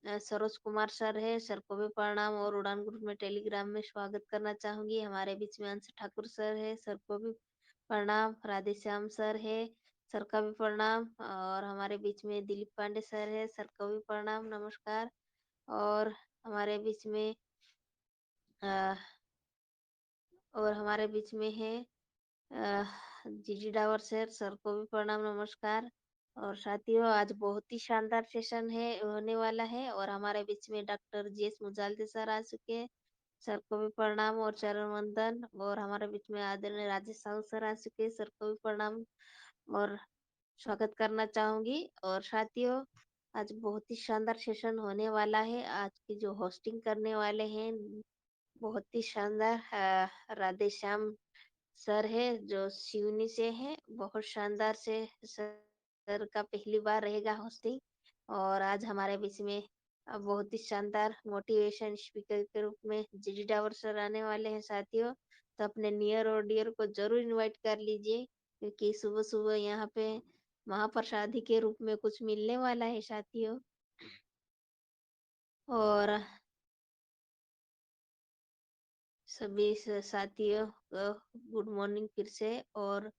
Saroj Kumar sir है, sir को भी प्रणाम और उड़ान ग्रुप में टेलीग्राम में स्वागत करना चाहूंगी। हमारे बीच में अंश ठाकुर सर है, सर को भी प्रणाम। राधे श्याम सर है, सर का भी प्रणाम। और हमारे बीच में दिलीप पांडे सर है, सर को भी प्रणाम, नमस्कार। और हमारे बीच में अ, और हमारे बीच में है जीजी डावर सर को भी प्रणाम, नमस्कार। और साथियों, आज बहुत ही शानदार सेशन है होने वाला है और हमारे बीच में डॉक्टर जीएस मुजालते सर आ चुके हैं, सर को भी प्रणाम और चरण वंदन। और हमारे बीच में आदरणीय राजेश साहू सर आ चुके हैं, सर को भी प्रणाम और स्वागत करना चाहूंगी। और साथियों, आज बहुत ही शानदार सेशन होने वाला है। आज की जो होस्टिंग करने वाले हैं बहुत ही शानदार राधे श्याम सर है जो सिवनी से है। बहुत शानदार से सर का पहली बार रहेगा होस्टिंग। और आज हमारे बीच में बहुत ही शानदार मोटिवेशन स्पीकर के रूप में जीडी डावर सर आने वाले हैं साथियों। तो अपने नियर और डियर को जरूर इनवाइट कर लीजिए, क्योंकि सुबह सुबह यहाँ पे महाप्रसादी के रूप में कुछ मिलने वाला है साथियों। और सभी साथियों गुड मॉर्निंग फिर से और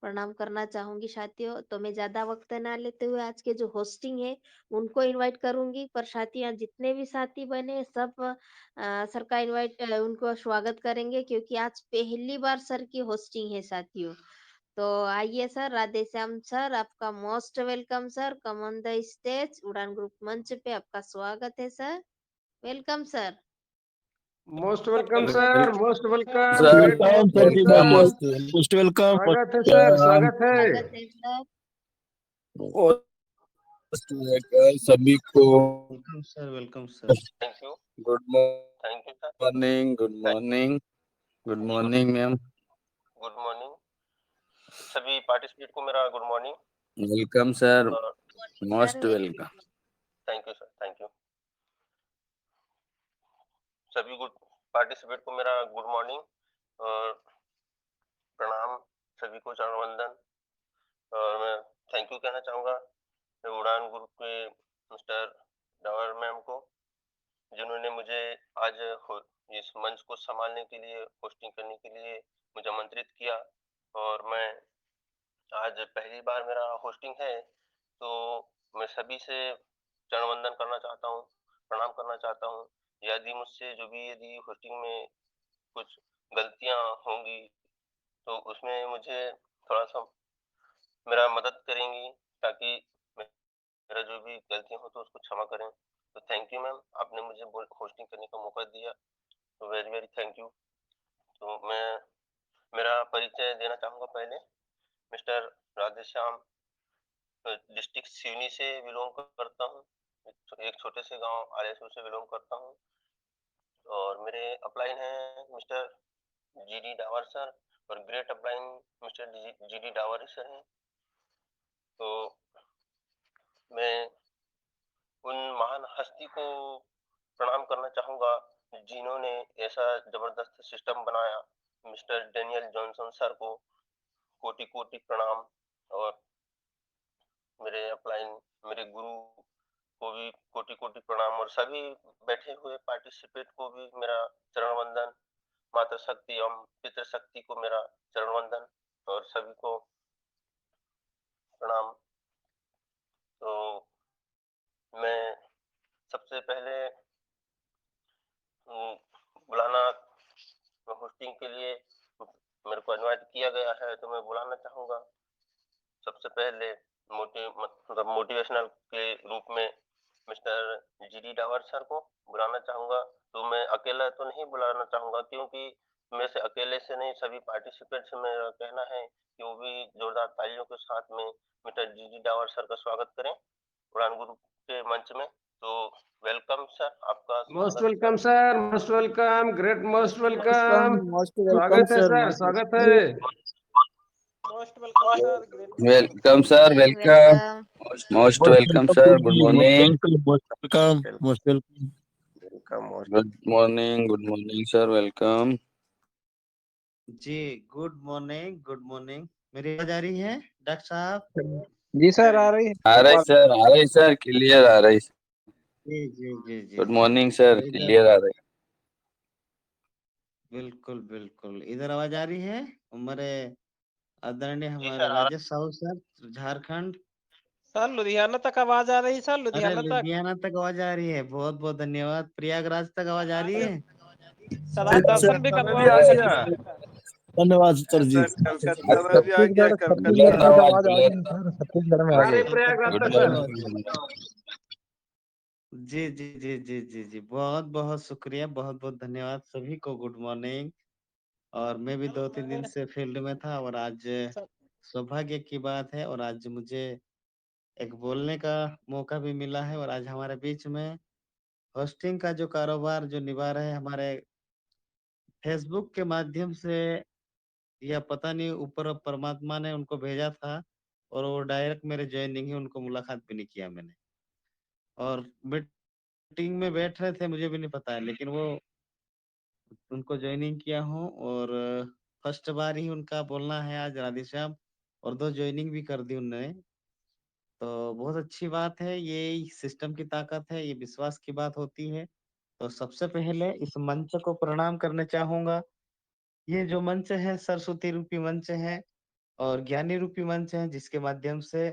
प्रणाम करना चाहूंगी साथियों। तो मैं ज्यादा वक्त ना लेते हुए आज के जो होस्टिंग है उनको इनवाइट करूंगी। पर साथियों, जितने भी साथी बने सब सर का इनवाइट उनको स्वागत करेंगे, क्योंकि आज पहली बार सर की होस्टिंग है साथियों। तो आइए सर, राधे श्याम सर, आपका most welcome sir. Come on the stage, उड़ान ग्रुप मंच पे आपका स्वागत है sir. Welcome sir. Most welcome sir, most welcome, sir great most welcome, welcome. Most welcome, स्वागत है सर, स्वागत है। स्वागत है सर। सभी को welcome sir, welcome sir. Thank you, good thank you sir. Morning, good morning, good morning ma'am. Good morning सभी participate को मेरा good morning. Welcome sir, most sir welcome. Thank you sir, thank you. सभी good participate को मेरा good morning और प्रणाम, सभी को चरण वंदन। और मैं थैंक यू कहना चाहूँगा उड़ान ग्रुप के मिस्टर डावर मैम को, जिन्होंने मुझे आज इस मंच को संभालने के लिए, होस्टिंग करने के लिए मुझे आमंत्रित किया। और मैं आज पहली बार मेरा होस्टिंग है, तो मैं सभी से चरण वंदन करना चाहता हूँ, प्रणाम करना चाहता हूँ। यदि मुझसे यदि होस्टिंग में कुछ गलतियाँ होंगी तो उसमें मुझे थोड़ा सा मेरा मदद करेंगी, ताकि मेरा जो भी गलतियाँ हो तो उसको क्षमा करें। तो थैंक यू मैम, आपने मुझे होस्टिंग करने का मौका दिया, तो वेरी वेरी थैंक यू। तो मैं मेरा परिचय देना चाहूँगा। पहले मिस्टर राधेश्याम, डिस्ट्रिक्ट सिवनी से बिलोंग करता हूँ, एक छोटे से गांव आलेसुर से बिलोंग करता हूँ। और मेरे अपलाइन हैं मिस्टर जीडी डावर सर और great upline mister GD Dawar sir हैं। तो मैं उन महान हस्ती को प्रणाम करना चाहूँगा जिन्होंने ऐसा जबरदस्त सिस्टम बनाया। मिस्टर डेनियल जॉनसन सर को कोटि कोटि प्रणाम, और मेरे अपलाइन, मेरे गुरु को भी कोटि कोटि प्रणाम, और सभी बैठे हुए पार्टिसिपेट को भी मेरा चरण वंदन। माता शक्ति एवं पितृ शक्ति को मेरा चरण वंदन और सभी को प्रणाम। तो मैं सबसे पहले बुलाना, होस्टिंग के लिए मेरे को इनवाइट किया गया है, तो मैं बुलाना चाहूँगा। सबसे पहले मोटिवेशनल के रूप में मिस्टर जीडी डावर सर को बुलाना चाहूँगा। तो मैं अकेला तो नहीं बुलाना चाहूँगा, क्योंकि मैं से अकेले से नहीं, सभी पार्टिसिपेंट से मेरा कहना है कि वो भी जोरदार तालियों के साथ में मिस्टर जीडी डावर सर का स्वागत करें उड़ान ग्रुप के मंच में। तो वेलकम सर, आपका most welcome sir, most welcome, great most welcome. Most स्वागत है सर, स्वागत है। Welcome sir, welcome, welcome. Most welcome sir. Good morning, most welcome. Good morning sir, welcome जी, गुड मॉर्निंग, गुड मॉर्निंग। मेरी आवाज आ रही है डॉक्टर साहब? जी सर, आ रही है। आ रही सर, क्लियर आ रही। जी जी जी जी गुड जी मॉर्निंग तो सर, इधर क्लियर आ रहे बिल्कुल बिल्कुल इधर आवाज आ रही है हमारे आदरणीय जी हमारे sir, Rajesh Sahu sir Jharkhand. Sir Ludhiana तक आवाज आ रही, सर अरे लुधियाना तक। लुधियाना तक आवाज आ रही है, बहुत बहुत धन्यवाद। प्रयागराज तक आवाज आ रही है। सर आज दर्शन भी कलकत्ता में भी करवा आ रहे गया। धन्यवाद सर जी। सर कलकत्ता में भी आ गया, क्लियर कलकत्ता। आवाज क्लियर अरे प्रयागराज गुड तक सर। मॉर्निंग। जी जी जी जी जी जी बहुत बहुत शुक्रिया, बहुत बहुत धन्यवाद सभी को। Good morning. और मैं भी 2-3 दिन से फील्ड में था और आज सर सौभाग्य की बात है और आज मुझे एक बोलने का मौका भी मिला है। और आज हमारे बीच में होस्टिंग का जो कारोबार जो निभा रहे हैं हमारे फेसबुक के माध्यम से, या पता नहीं ऊपर परमात्मा ने उनको भेजा था और वो डायरेक्ट मेरे ज्वाइनिंग ही, उनको मुलाकात भी नहीं किया मैंने। और मीटिंग में बैठ रहे थे, मुझे भी नहीं पता है, लेकिन वो उनको ज्वाइनिंग किया हूँ। और फर्स्ट बार ही उनका बोलना है आज राधेश्याम, और 2 ज्वाइनिंग भी कर दी उन्होंने। तो बहुत अच्छी बात है, ये सिस्टम की ताकत है, ये विश्वास की बात होती है। तो सबसे पहले इस मंच को प्रणाम करना चाहूँगा। ये जो मंच है सरस्वती रूपी मंच है और ज्ञानी रूपी मंच है, जिसके माध्यम से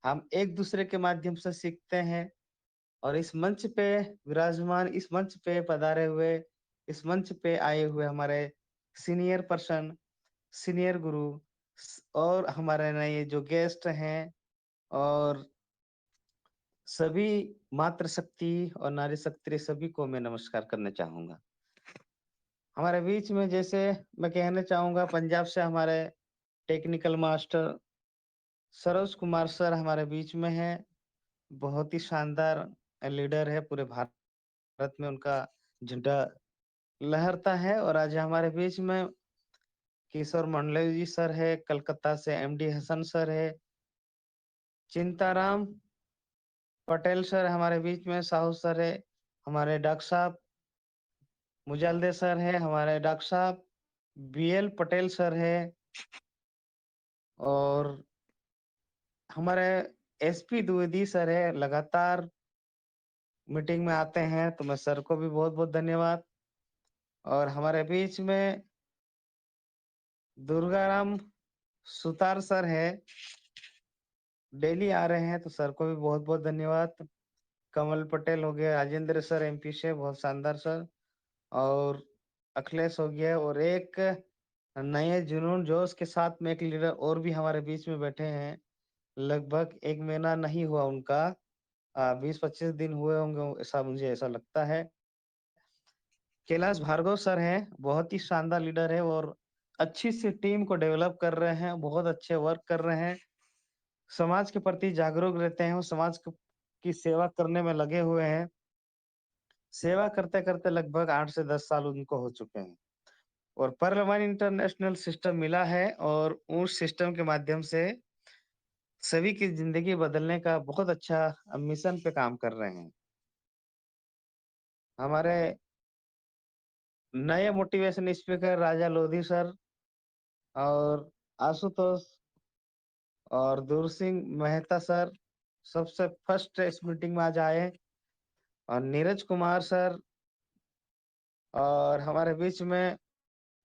हम एक दूसरे के माध्यम से सीखते हैं। और इस मंच पे विराजमान, इस मंच पे पधारे हुए, इस मंच पे आए हुए हमारे सीनियर पर्सन, सीनियर गुरु और हमारे नए जो गेस्ट हैं, और सभी मातृशक्ति और नारी शक्ति सभी को मैं नमस्कार करना चाहूंगा। हमारे बीच में जैसे मैं कहना चाहूंगा, पंजाब से हमारे technical master Saroj Kumar sir हमारे बीच में है। बहुत ही शानदार लीडर है, पूरे भारत में उनका झंडा लहरता है। और आज हमारे बीच में किशोर मंडले जी सर है, कलकत्ता से एमडी हसन सर है, चिंताराम पटेल सर हमारे बीच में, साहू सर है, हमारे डॉक्टर साहब मुजालदे सर है, हमारे डॉक्टर साहब बीएल पटेल सर है, और हमारे एसपी द्विवेदी सर है। लगातार मीटिंग में आते हैं, तो मैं सर को भी बहुत बहुत धन्यवाद। और हमारे बीच में दुर्गाराम सुतार सर है, डेली आ रहे हैं, तो सर को भी बहुत बहुत धन्यवाद। कमल पटेल हो गया, राजेंद्र सर एमपी से, बहुत शानदार सर। और अखिलेश हो गया, और एक नए जुनून जोश के साथ में एक लीडर और भी हमारे बीच में बैठे हैं। लगभग 1 महीना नहीं हुआ उनका, 20-25 दिन हुए होंगे, ऐसा मुझे ऐसा लगता है। कैलाश भार्गव सर हैं, बहुत ही शानदार लीडर है और अच्छी सी टीम को डेवलप कर रहे हैं, बहुत अच्छे वर्क कर रहे हैं, समाज के प्रति जागरूक रहते हैं, वो समाज की सेवा करने में लगे हुए हैं। सेवा करते करते लगभग 8 से 10 साल उनको हो चुके हैं, और परलवान इंटरनेशनल सिस्टम मिला है, और उस सिस्टम के माध्यम से सभी की जिंदगी बदलने का बहुत अच्छा मिशन पे काम कर रहे हैं। हमारे नए मोटिवेशन स्पीकर राजा लोधी सर और आशुतोष और दूर सिंह मेहता सर सबसे फर्स्ट इस मीटिंग में आज आए, और नीरज कुमार सर, और हमारे बीच में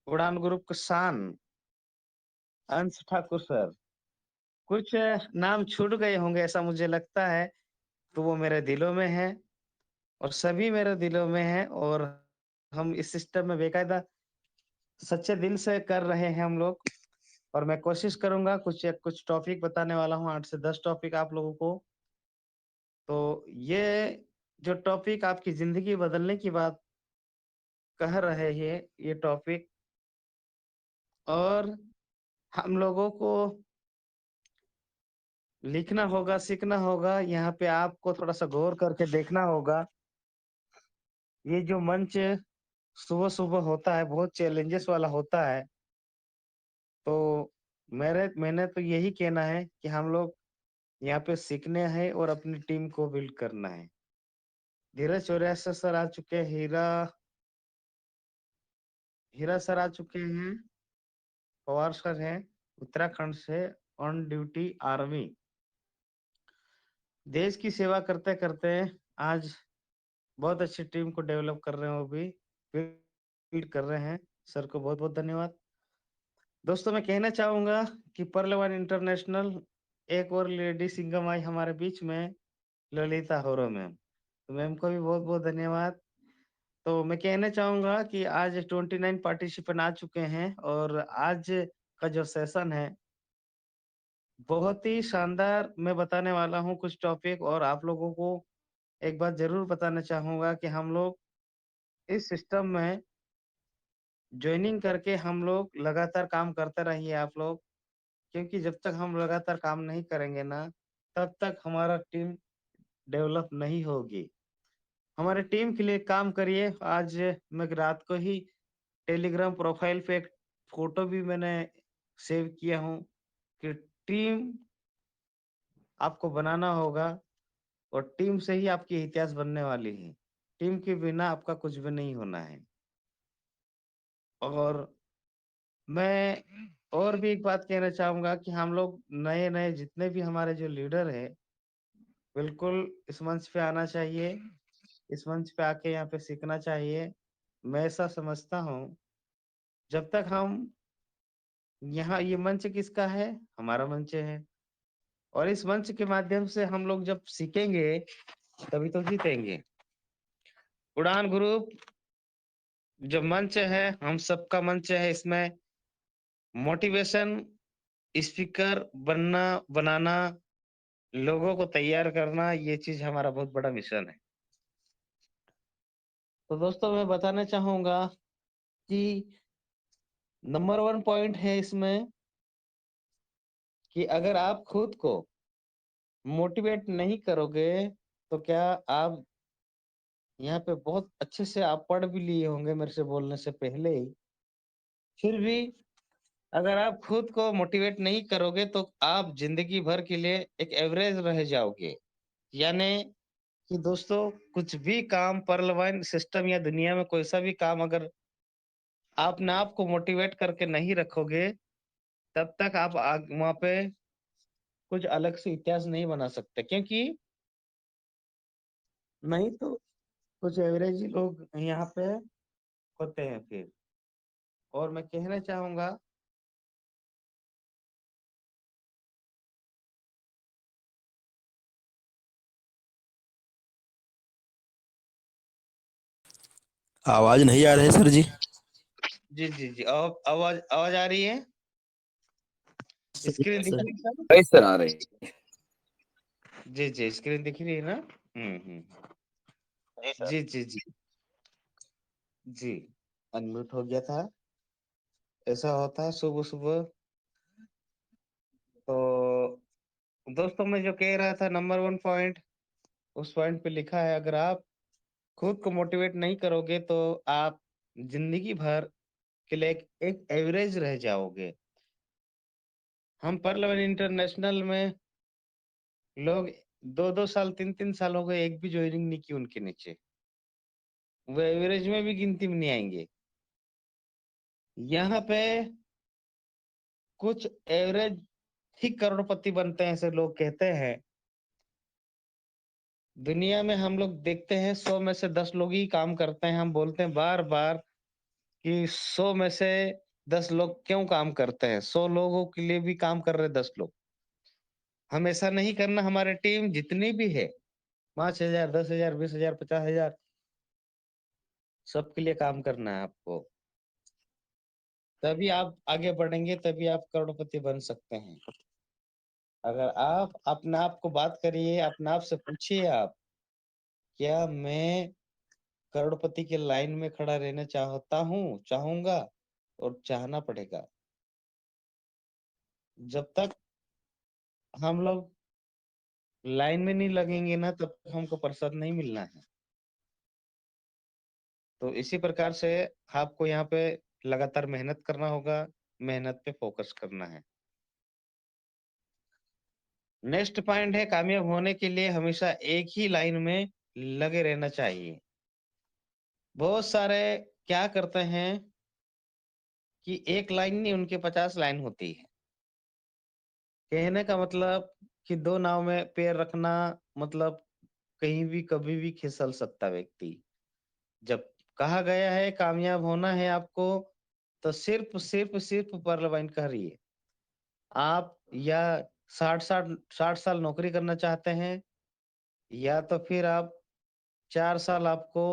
उड़ान ग्रुप के शान अंश ठाकुर सर। कुछ नाम छूट गए होंगे ऐसा मुझे लगता है, तो वो मेरे दिलों में है, और सभी मेरे दिलों में है। और हम इस सिस्टम में बेकायदा सच्चे दिल से कर रहे हैं हम लोग। और मैं कोशिश करूंगा, कुछ टॉपिक बताने वाला हूँ, 8 से 10 टॉपिक आप लोगों को। तो ये जो टॉपिक आपकी जिंदगी बदलने की बात कह रहे हैं, ये टॉपिक, और हम लोगों को लिखना होगा, सीखना होगा। यहाँ पे आपको थोड़ा सा गौर करके देखना होगा। ये जो मंच सुबह सुबह होता है, बहुत चैलेंजेस वाला होता है। तो मैंने तो यही कहना है कि हम लोग यहाँ पे सीखने हैं और अपनी टीम को बिल्ड करना है। धीरज चौरसिया सर आ चुके हैं, हीरा सर आ चुके हैं, पवार सर हैं उत्तराखंड से, ऑन ड्यूटी आर्मी। देश की सेवा करते करते आज बहुत अच्छी टीम को डेवलप कर रहे हैं, वो भी फील्ड कर रहे हैं। सर को बहुत-बहुत धन्यवाद। दोस्तों मैं कहना चाहूँगा कि पर्ल-1 इंटरनेशनल एक और लेडी सिंघम आई हमारे बीच में, ललिता होरो मैम। तो मैम को भी बहुत-बहुत धन्यवाद। तो मैं कहना चाहूँगा कि आज 29 पार्टिसिपेंट आ चुके हैं और आज का जो सेशन है, बहुत ही शानदार मैं बताने वाला हूँ कुछ टॉपिक, और आप लोगों को एक बात ज़रूर बताना चाहूँगा कि हम लोग इस सिस्टम में जॉइनिंग करके हम लोग लगातार काम करते रहिए आप लोग, क्योंकि जब तक हम लगातार काम नहीं करेंगे ना, तब तक हमारा टीम डेवलप नहीं होगी। हमारे टीम के लिए काम करिए। आज मैं रात को ही टेलीग्राम प्रोफाइल पे एक फ़ोटो भी मैंने सेव किया हूँ कि टीम आपको बनाना होगा और टीम से ही आपकी इतिहास बनने वाली है। टीम के बिना आपका कुछ भी नहीं होना है। और मैं और भी एक बात कहना चाहूँगा कि हम लोग नए-नए जितने भी हमारे जो लीडर हैं, बिल्कुल इस मंच पे आना चाहिए। इस मंच पे आके यहाँ पे सीखना चाहिए। मैं ऐसा समझता हूँ, जब तक हम यहाँ ये मंच किसका है? हमारा मंच है, और इस मंच के माध्यम से हम लोग जब सीखेंगे, तभी तो जीतेंगे। उड़ान ग्रुप जो मंच है, हम सबका मंच है। इसमें मोटिवेशन स्पीकर बनाना, लोगों को तैयार करना, ये चीज़ हमारा बहुत बड़ा मिशन है। तो दोस्तों मैं बताना चाहूँगा कि नंबर 1 पॉइंट है इसमें कि अगर आप खुद को मोटिवेट नहीं करोगे, तो क्या आप यहाँ पे बहुत अच्छे से आप पढ़ भी लिए होंगे मेरे से बोलने से पहले ही। फिर भी अगर आप खुद को मोटिवेट नहीं करोगे, तो आप ज़िंदगी भर के लिए एक एवरेज रह जाओगे। यानी कि दोस्तों कुछ भी काम पर्ल-1 सिस्टम या दुनिया में कोई सा भी काम अगर आपने आप को मोटिवेट करके नहीं रखोगे, तब तक आप वहाँ पे कुछ अलग से इतिहास नहीं बना सकते, क्योंकि नहीं तो कुछ एवरेज ही लोग यहाँ पे होते हैं फिर। और मैं कहना चाहूँगा आवाज नहीं आ रही सर जी। जी, जी, जी। आवाज़ आवाज़ आ रही है? स्क्रीन दिख रही है सर? कैसे आ रही? जी, जी, स्क्रीन दिख रही है ना? जी सर। जी, जी, जी। जी, अनम्यूट हो गया था। ऐसा होता है सुबह-सुबह। तो दोस्तों मैं जो कह रहा था नंबर 1 पॉइंट, उस पॉइंट पे लिखा है, अगर आप खुद को मोटिवेट नहीं करोगे, तो आप ज़िंदगी भर के लिए एक एवरेज रह जाओगे। हम पर्ल-1 इंटरनेशनल में लोग 2-2 साल, 3-3 साल हो गए, एक भी जॉइनिंग नहीं की उनके नीचे। वो एवरेज में भी गिनती में नहीं आएँगे। यहाँ पे कुछ एवरेज ही करोड़पति बनते हैं, ऐसे लोग कहते हैं। दुनिया में हम लोग देखते हैं 100 में से 10 लोग ही काम करते हैं। हम बोलते हैं बार-बार कि 100 में से 10 लोग क्यों काम करते हैं? 100 लोगों के लिए भी काम कर रहे 10 लोग। हम ऐसा नहीं करना, हमारी टीम जितनी भी है, 5,000, 10,000, 20,000, 50,000, सबके लिए काम करना है आपको। तभी आप आगे बढ़ेंगे, तभी आप करोड़पति बन सकते हैं। अगर आप अपने आप को बात करिए, अपने आप से पूछिए आप, क्या मैं करोड़पति की लाइन में खड़ा रहना चाहता हूँ, चाहूँगा, और चाहना पड़ेगा। जब तक हम लोग लाइन में नहीं लगेंगे ना, तब तक हमको प्रसाद नहीं मिलना है। तो इसी प्रकार से आपको यहाँ पे लगातार मेहनत करना होगा, मेहनत पे फोकस करना है। नेक्स्ट पॉइंट है, कामयाब होने के लिए हमेशा एक ही लाइन में लगे रहना चाहिए। बहुत सारे क्या करते हैं कि एक लाइन नहीं, उनके 50 लाइन होती है। कहने का मतलब कि 2 नाव में पैर रखना, मतलब कहीं भी कभी भी खिसल सकता व्यक्ति। जब कहा गया है कामयाब होना है आपको, तो सिर्फ परलवाइन करिए। आप या 60 साल नौकरी करना चाहते हैं, या तो फिर आप 4 साल आपको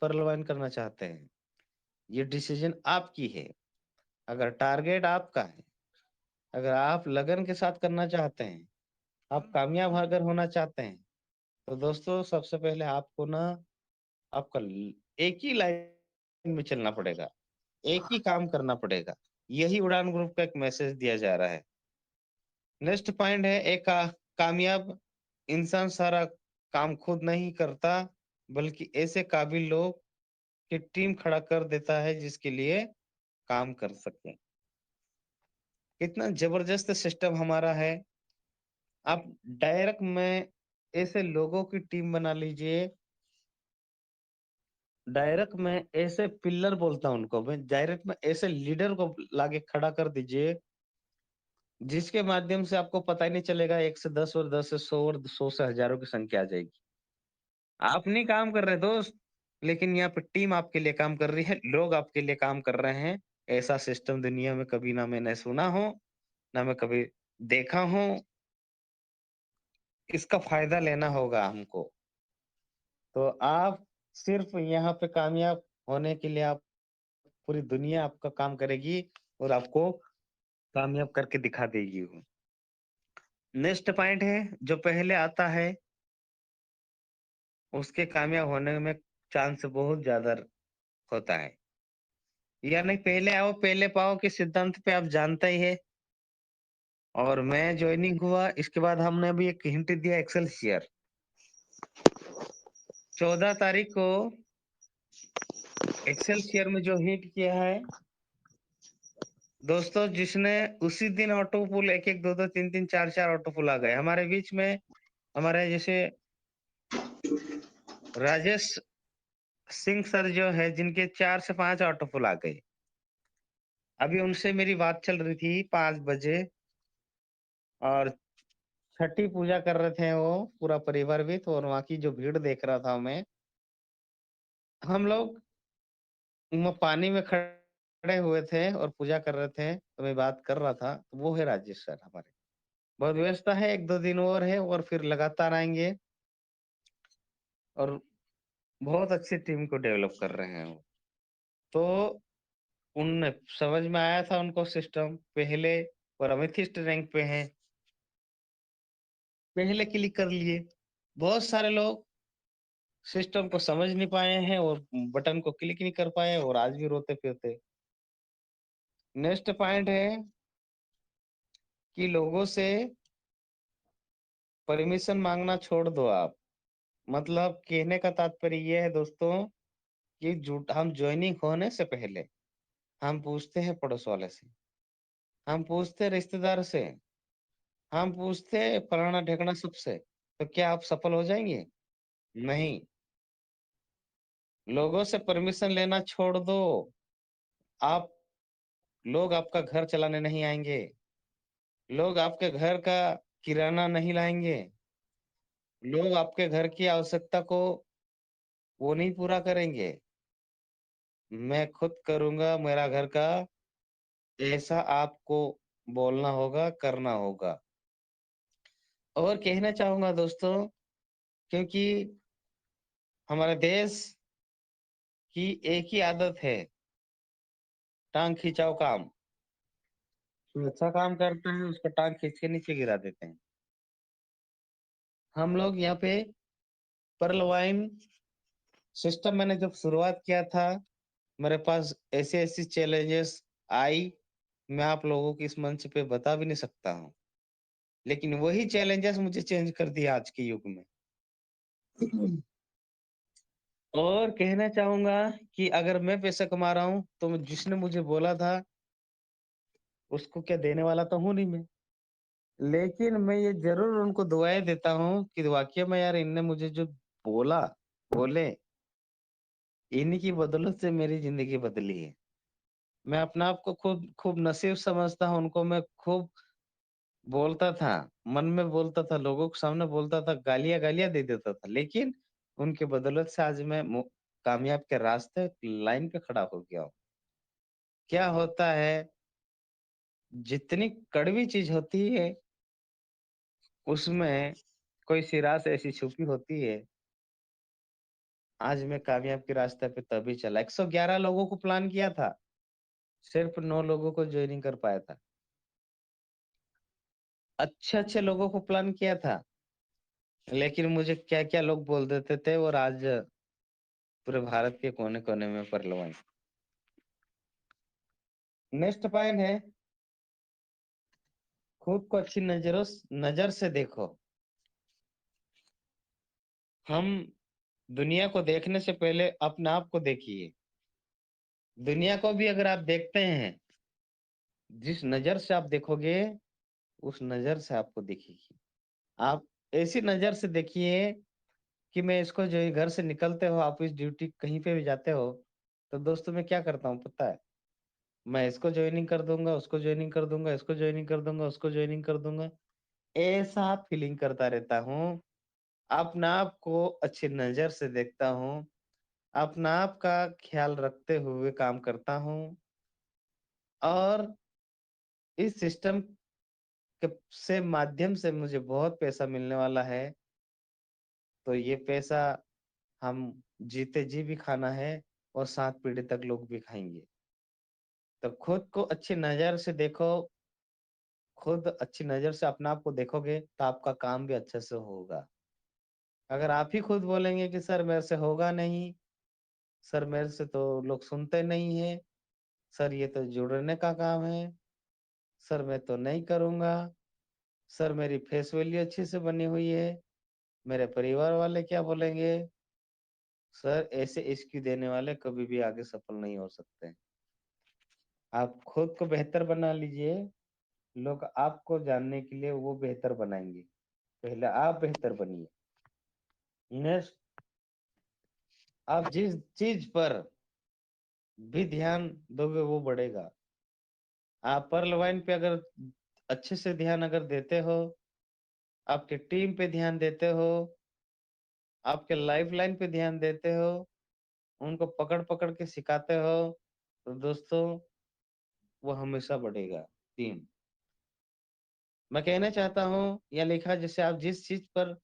परलवाइन करना चाहते हैं, ये डिसीजन आपकी है। अगर टारगेट आपका है, अगर आप लगन के साथ करना चाहते हैं, आप कामयाब अगर होना चाहते हैं, तो दोस्तों सबसे पहले आपको ना आपका एक ही लाइन में चलना पड़ेगा, एक ही काम करना पड़ेगा। यही उड़ान ग्रुप का एक मैसेज दिया जा रहा है। नेक्स्ट पॉइंट है, एक कामयाब इंसान सारा काम खुद नहीं करता, बल्कि ऐसे काबिल लोग की टीम खड़ा कर देता है जिसके लिए काम कर सके। कितना जबरदस्त सिस्टम हमारा है। आप डायरेक्ट में ऐसे लोगों की टीम बना लीजिए, डायरेक्ट में ऐसे पिलर बोलता हूं उनको मैं, डायरेक्ट में ऐसे लीडर को लाके खड़ा कर दीजिए, जिसके माध्यम से आपको पता ही नहीं चलेगा 1 से 10 और 10 से 100 और 100 से हजारों की संख्या आ जाएगी। आप नहीं काम कर रहे दोस्त, लेकिन यहाँ पे टीम आपके लिए काम कर रही है, लोग आपके लिए काम कर रहे हैं। ऐसा सिस्टम दुनिया में कभी ना मैंने सुना हो, ना मैं कभी देखा हूँ। इसका फायदा लेना होगा हमको। तो आप सिर्फ यहाँ पे कामयाब होने के लिए आप पूरी दुनिया आपका काम करेगी और आपको कामयाब करके दिखा देगी वो। नेक्स्ट पॉइंट है, जो पहले आता है उसके कामयाब होने में चांस बहुत ज्यादा होता है। यानी पहले आओ पहले पाओ के सिद्धांत पे आप जानते ही है। और मैं ज्वाइनिंग हुआ, इसके बाद हमने अभी एक हिंट दिया एक्सेलसियर। 14 तारीख को एक्सेलसियर में जो हिट किया है दोस्तों, जिसने उसी दिन ऑटो पुल 1-1, 2-2, 3-3, 4-4 ऑटो पुल आ गए हमारे बीच में। हमारे जैसे राजेश सिंह सर जो है, जिनके 4 से 5 ऑटो पुल आ गए। अभी उनसे मेरी बात चल रही थी 5 बजे, और छठी पूजा कर रहे थे वो पूरा परिवार भी, तो और वहाँ की जो भीड़ देख रहा था मैं। हम लोग पानी में खड़े हुए थे और पूजा कर रहे थे, तो मैं बात कर रहा था। तो वो है राजेश सर हमारे, बहुत व्यस्त है, 1-2 दिन और है और फिर लगातार आएंगे और बहुत अच्छी टीम को डेवलप कर रहे हैं वो। तो उन समझ में आया था उनको सिस्टम पहले, और अमेथिस्ट रैंक पे हैं, पहले क्लिक कर लिए। बहुत सारे लोग सिस्टम को समझ नहीं पाए हैं और बटन को क्लिक नहीं कर पाए और आज भी रोते फिरते। नेक्स्ट पॉइंट है कि लोगों से परमिशन मांगना छोड़ दो आप। मतलब कहने का तात्पर्य ये है दोस्तों, कि हम ज्वाइनिंग होने से पहले हम पूछते हैं पड़ोस वाले से, हम पूछते हैं रिश्तेदार से, हम पूछते हैं फलाना ढेकना सबसे, तो क्या आप सफल हो जाएंगे? नहीं। लोगों से परमिशन लेना छोड़ दो। आप लोग आपका घर चलाने नहीं आएंगे, लोग आपके घर का किराना नहीं लाएंगे, लोग आपके घर की आवश्यकता को वो नहीं पूरा करेंगे। मैं खुद करूंगा मेरा घर का, ऐसा आपको बोलना होगा, करना होगा। और कहना चाहूंगा दोस्तों, क्योंकि हमारे देश की एक ही आदत है, टांग खिंचाव काम। जो अच्छा काम करता है उसका टांग खींच के नीचे गिरा देते हैं। हम लोग यहाँ पे पर्ल वाइन सिस्टम मैंने जब शुरुआत किया था, मेरे पास ऐसे ऐसी चैलेंजेस आई, मैं आप लोगों की इस मंच पे बता भी नहीं सकता हूँ। लेकिन वही चैलेंजेस मुझे चेंज कर दिया आज के युग में। और कहना चाहूंगा कि अगर मैं पैसा कमा रहा हूँ, तो जिसने मुझे बोला था उसको क्या देने वाला तो हूँ नहीं मैं। लेकिन मैं ये जरूर उनको दुआएं देता हूँ कि वाकई में यार इनने मुझे जो बोला बोले, इन्हीं की बदौलत से मेरी जिंदगी बदली है। मैं अपने आप को खूब खूब नसीब समझता हूँ, उनको मैं खूब बोलता था, मन में बोलता था, लोगों के सामने बोलता था, गालियां गालियां दे देता था, लेकिन उनके बदौलत से आज मैं कामयाब के रास्ते लाइन पे खड़ा हो गया हूँ। क्या होता है, जितनी कड़वी चीज होती है उसमें कोई सी रास ऐसी छुपी होती है। आज मैं कामयाब के रास्ते पे तभी चला। 111 लोगों को प्लान किया था, सिर्फ 9 लोगों को ज्वाइनिंग कर पाया था। अच्छे अच्छे लोगों को प्लान किया था, लेकिन मुझे क्या क्या लोग बोल देते थे, और आज पूरे भारत के कोने कोने में परलवान। नेक्स्ट पॉइंट है, खुद को अच्छी नजर से देखो। हम दुनिया को देखने से पहले अपने आप को देखिए। दुनिया को भी अगर आप देखते हैं, जिस नजर से आप देखोगे उस नजर से आपको दिखेगी। आप ऐसी नजर से देखिए कि मैं इसको, जो घर से निकलते हो ऑफिस ड्यूटी कहीं पे भी जाते हो, तो दोस्तों मैं क्या करता हूँ पता है, मैं इसको ज्वाइनिंग कर दूंगा, उसको ज्वाइनिंग कर दूंगा, इसको ज्वाइनिंग कर दूंगा, उसको ज्वाइनिंग कर दूंगा, ऐसा फीलिंग करता रहता हूँ। अपने आप को अच्छी नजर से देखता हूँ, अपना आप का ख्याल रखते हुए काम करता हूँ, और इस सिस्टम के से माध्यम से मुझे बहुत पैसा मिलने वाला है। तो ये पैसा हम जीते जी भी खाना है, और 7 पीढ़ी तक लोग भी खाएंगे। तो खुद को अच्छी नजर से देखो। खुद अच्छी नजर से अपने आप को देखोगे तो आपका काम भी अच्छे से होगा। अगर आप ही खुद बोलेंगे कि सर मेरे से होगा नहीं, सर मेरे से तो लोग सुनते नहीं है, सर ये तो जुड़ने का काम है, सर मैं तो नहीं करूंगा, सर मेरी फेस वैल्यू अच्छी से बनी हुई है, मेरे परिवार वाले क्या बोलेंगे, सर ऐसे एक्सक्यूज देने वाले कभी भी आगे सफल नहीं हो सकते। आप खुद को बेहतर बना लीजिए, लोग आपको जानने के लिए वो बेहतर बनाएंगे। पहले आप बेहतर बनिए। नेक्स्ट, आप जिस चीज पर भी ध्यान दोगे वो बढ़ेगा। आप पर लाइन पे अगर अच्छे से ध्यान अगर देते हो, आपके टीम पे ध्यान देते हो, आपके लाइफ लाइन पे ध्यान देते हो, उनको पकड़ पकड़ के सिखाते हो, तो दोस्तों वो हमेशा बढ़ेगा टीम। मैं कहना चाहता हूँ, या लिखा जैसे आप जिस चीज पर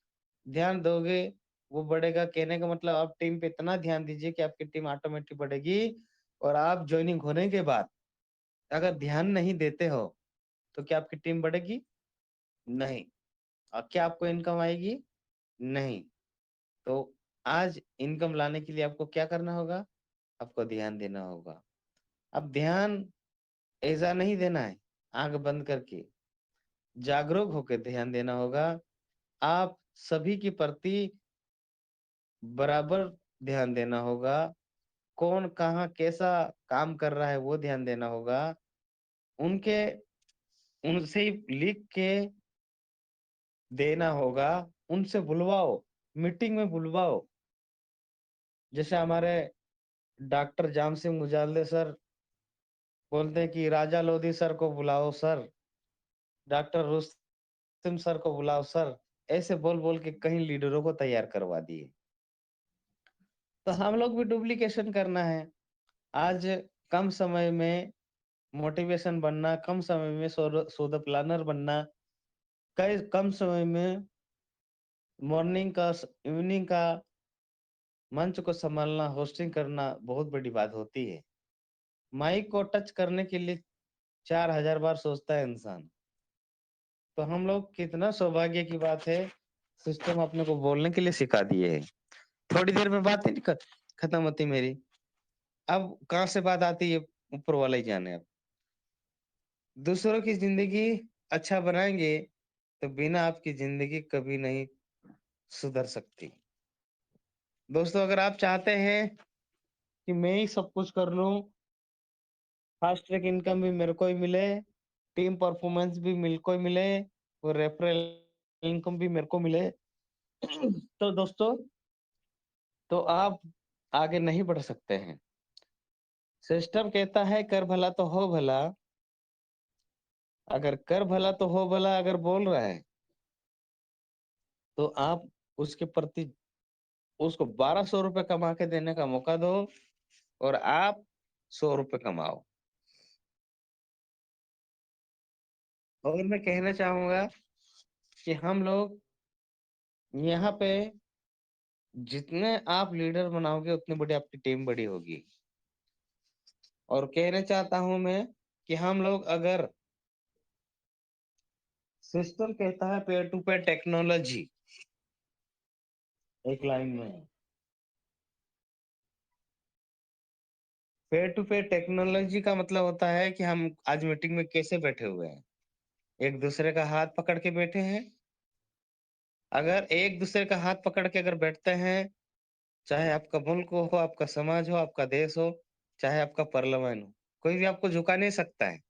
ध्यान दोगे वो बढ़ेगा, कहने का मतलब आप टीम पे इतना ध्यान दीजिए कि आपकी टीम ऑटोमेटिक बढ़ेगी। और आप ज्वाइनिंग होने के बाद अगर ध्यान नहीं देते हो तो क्या आपकी टीम बढ़ेगी? नहीं। और क्या आपको इनकम आएगी? नहीं। तो आज इनकम लाने के लिए आपको क्या करना होगा? आपको ध्यान देना होगा। अब ध्यान ऐसा नहीं देना है आंख बंद करके, जागरूक होकर ध्यान देना होगा। आप सभी के प्रति बराबर ध्यान देना होगा। कौन कहाँ कैसा काम कर रहा है वो ध्यान देना होगा। उनके उनसे ही लिख के देना होगा। उनसे बुलवाओ, मीटिंग में बुलवाओ। जैसे हमारे डॉक्टर जाम सिंह मुजालदे सर बोलते हैं कि राजा लोधी सर को बुलाओ सर, डॉक्टर रुस्तम सर को बुलाओ सर, ऐसे बोल बोल के कहीं लीडरों को तैयार करवा दिए। तो हम लोग भी डुप्लीकेशन करना है। आज कम समय में मोटिवेशन बनना, कम समय में सो द प्लानर बनना, कई कम समय में मॉर्निंग का इवनिंग का मंच को संभालना, होस्टिंग करना बहुत बड़ी बात होती है। माइक को टच करने के लिए 4000 बार सोचता है इंसान। तो हम लोग, कितना सौभाग्य की बात है, सिस्टम अपने को बोलने के लिए सिखा दिए है। थोड़ी देर में बात नहीं खत्म होती मेरी। अब कहाँ से बात आती है, ऊपर वाला ही जाने। अब दूसरों की जिंदगी अच्छा बनाएंगे तो बिना आपकी जिंदगी कभी नहीं सुधर सकती। दोस्तों, अगर आप चाहते हैं कि मैं ही सब कुछ कर लूं, फास्ट ट्रैक इनकम भी मेरे को ही मिले, टीम परफॉर्मेंस भी मेरे को ही मिले, और रेफरल इनकम भी मेरे को मिले, तो दोस्तों, तो आप आगे नहीं बढ़ सकते हैं। सिस्टम कहता है कर भला तो हो भला। अगर कर भला तो हो भला अगर बोल रहा है तो आप उसके प्रति उसको 1200 रुपए कमा के देने का मौका दो और आप 100 रुपए कमाओ। और मैं कहना चाहूंगा कि हम लोग यहाँ पे जितने आप लीडर बनाओगे उतनी बड़ी आपकी टीम बड़ी होगी। और कहना चाहता हूं मैं कि हम लोग अगर सिस्टम कहता है पेयर टू पेयर टेक्नोलॉजी एक लाइन में, पेयर टू पेयर टेक्नोलॉजी का मतलब होता है कि हम आज मीटिंग में कैसे बैठे हुए हैं, एक दूसरे का हाथ पकड़ के बैठे हैं। अगर एक दूसरे का हाथ पकड़ के अगर बैठते हैं, चाहे आपका मुल्क हो, आपका समाज हो, आपका देश हो, चाहे आपका पार्लियामेंट हो, कोई भी आपको झुका नहीं सकता है।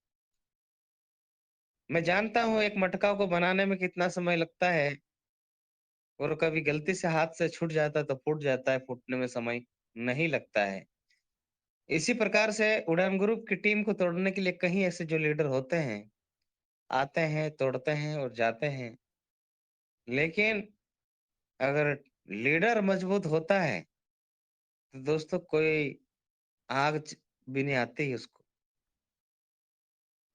मैं जानता हूँ एक मटका को बनाने में कितना समय लगता है और कभी गलती से हाथ से छूट जाता है तो फूट जाता है, फूटने में समय नहीं लगता है। इसी प्रकार से उड़ान ग्रुप की टीम को तोड़ने के लिए कहीं ऐसे जो लीडर होते हैं, आते हैं, तोड़ते हैं और जाते हैं। लेकिन अगर लीडर मजबूत होता है तो दोस्तों कोई भी नहीं आती है उसको।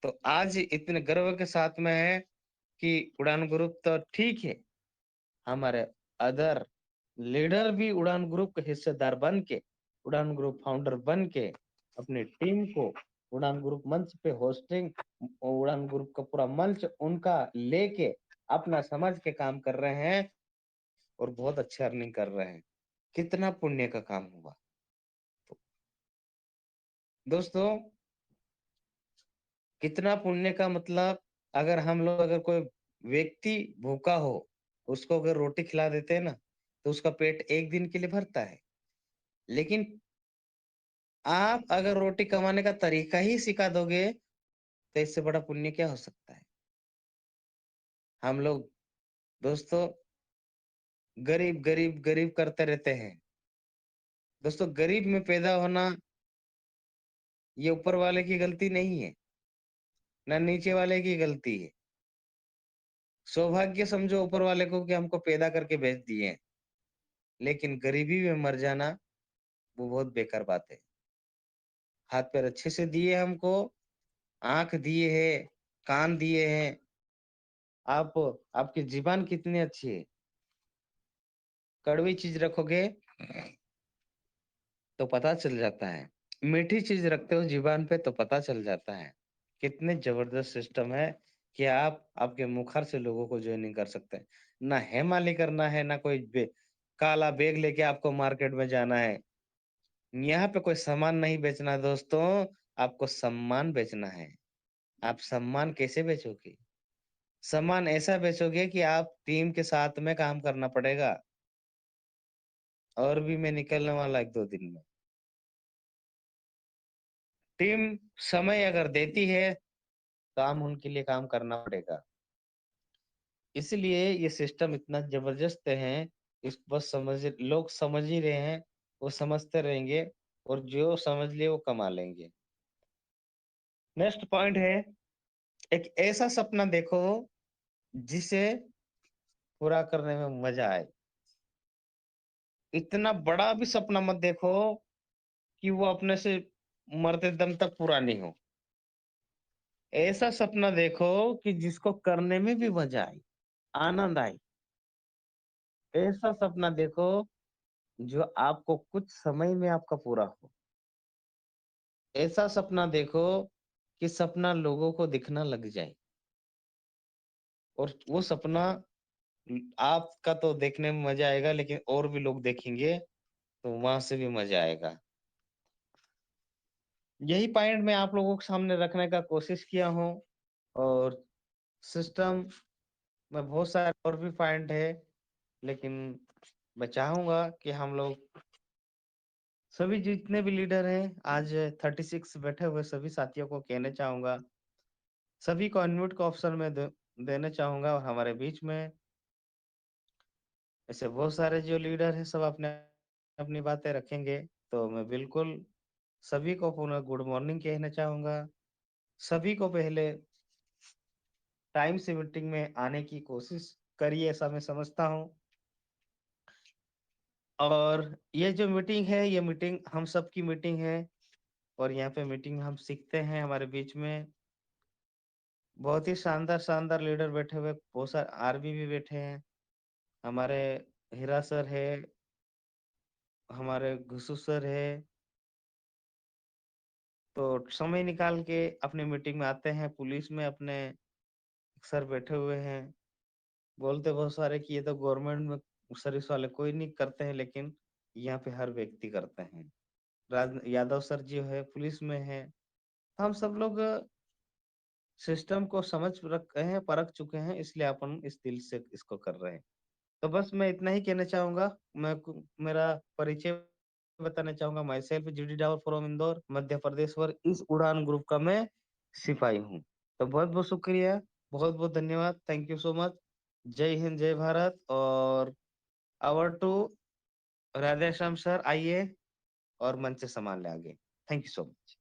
तो आज इतने गर्व के साथ में है कि उड़ान ग्रुप तो ठीक है, हमारे अदर लीडर भी उड़ान ग्रुप के हिस्सेदार बन के, उड़ान ग्रुप फाउंडर बन के अपनी टीम को उड़ान ग्रुप मंच पे होस्टिंग, उड़ान ग्रुप का पूरा मंच उनका लेके अपना समझ के काम कर रहे हैं और बहुत अच्छे अर्निंग कर रहे हैं। कितना पुण्य का काम हुआ। तो दोस्तों कितना पुण्य का मतलब, अगर हम लोग अगर कोई व्यक्ति भूखा हो उसको अगर रोटी खिला देते हैं ना तो उसका पेट एक दिन के लिए भरता है। लेकिन आप अगर रोटी कमाने का तरीका ही सिखा दोगे तो इससे बड़ा पुण्य क्या हो सकता है। हम लोग दोस्तों गरीब गरीब गरीब करते रहते हैं। दोस्तों गरीब में पैदा होना ये ऊपर वाले की गलती नहीं है, ना नीचे वाले की गलती है। सौभाग्य समझो ऊपर वाले को कि हमको पैदा करके भेज दिए हैं। लेकिन गरीबी में मर जाना वो बहुत बेकार बात है। हाथ पैर अच्छे से दिए हमको, आंख दिए है, कान दिए हैं, आप आपकी जीभान कितनी अच्छी है। कड़वी चीज रखोगे तो पता चल जाता है, मीठी चीज रखते हो जीभान पे तो पता चल जाता है। कितने जबरदस्त सिस्टम है कि आप आपके मुखर से लोगों को ज्वाइनिंग कर सकते हैं। ना हेमाली करना है, ना कोई काला बैग लेके आपको मार्केट में जाना है। यहाँ पे कोई सामान नहीं बेचना दोस्तों, आपको सम्मान बेचना है। आप सम्मान कैसे बेचोगे? सम्मान ऐसा बेचोगे कि आप टीम के साथ में काम करना पड़ेगा। और भी मैं निकलने वाला 1-2 दिन में। टीम समय अगर देती है तो हम उनके लिए काम करना पड़ेगा। इसलिए ये सिस्टम इतना जबरदस्त है, इस बस लोग समझ ही रहे हैं, वो समझते रहेंगे और जो समझ ले वो कमा लेंगे। नेक्स्ट पॉइंट है, एक ऐसा सपना देखो जिसे पूरा करने में मजा आए। इतना बड़ा भी सपना मत देखो कि वो अपने से मरते दम तक पूरा नहीं हो। ऐसा सपना देखो कि जिसको करने में भी मजा आए, आनंद आए। ऐसा सपना देखो जो आपको कुछ समय में आपका पूरा हो। ऐसा सपना देखो कि सपना लोगों को दिखना लग जाए और वो सपना आपका तो देखने में मजा आएगा लेकिन और भी लोग देखेंगे तो वहां से भी मजा आएगा। यही पॉइंट मैं आप लोगों के सामने रखने का कोशिश किया हूँ। और सिस्टम में बहुत सारे और भी पॉइंट है, लेकिन मैं चाहूंगा कि हम लोग सभी जितने भी लीडर हैं आज 36 बैठे हुए सभी साथियों को कहना चाहूंगा, सभी को अनम्यूट का ऑप्शन में देना चाहूंगा। और हमारे बीच में ऐसे बहुत सारे जो लीडर हैं सब अपने अपनी बातें रखेंगे। तो मैं बिल्कुल सभी को पुनः गुड मॉर्निंग कहना चाहूंगा। सभी को पहले टाइम से मीटिंग में आने की कोशिश करिए, ऐसा मैं समझता हूँ। और ये जो मीटिंग है, ये मीटिंग हम सबकी मीटिंग है और यहाँ पे मीटिंग में हम सीखते हैं। हमारे बीच में बहुत ही शानदार लीडर बैठे हुए, बहुत सारे आरबी भी बैठे हैं, हमारे हीरा सर है, हमारे घुसू सर है। तो समय निकाल के अपने मीटिंग में आते हैं। पुलिस में अपने सर बैठे हुए हैं, बोलते बहुत सारे कि ये तो गवर्नमेंट में सर्विस वाले कोई नहीं करते हैं, लेकिन यहाँ पे हर व्यक्ति करते हैं। राज यादव सर जी है, पुलिस में है। हम सब लोग सिस्टम को समझ रखे हैं, परख चुके हैं, इसलिए अपन इस दिल से इसको कर रहे हैं। तो बस मैं इतना ही कहना चाहूंगा। मेरा परिचय बताना चाहूंगा। Myself GD Dawar from Indore Madhya Pradesh, और इस उड़ान ग्रुप का मैं सिपाही हूँ। तो बहुत बहुत शुक्रिया, बहुत बहुत धन्यवाद, थैंक यू सो मच। जय हिंद, जय भारत। और आवर टू राधेश्याम सर, आइए और मंच से संभाल ले आगे। Thank you so much.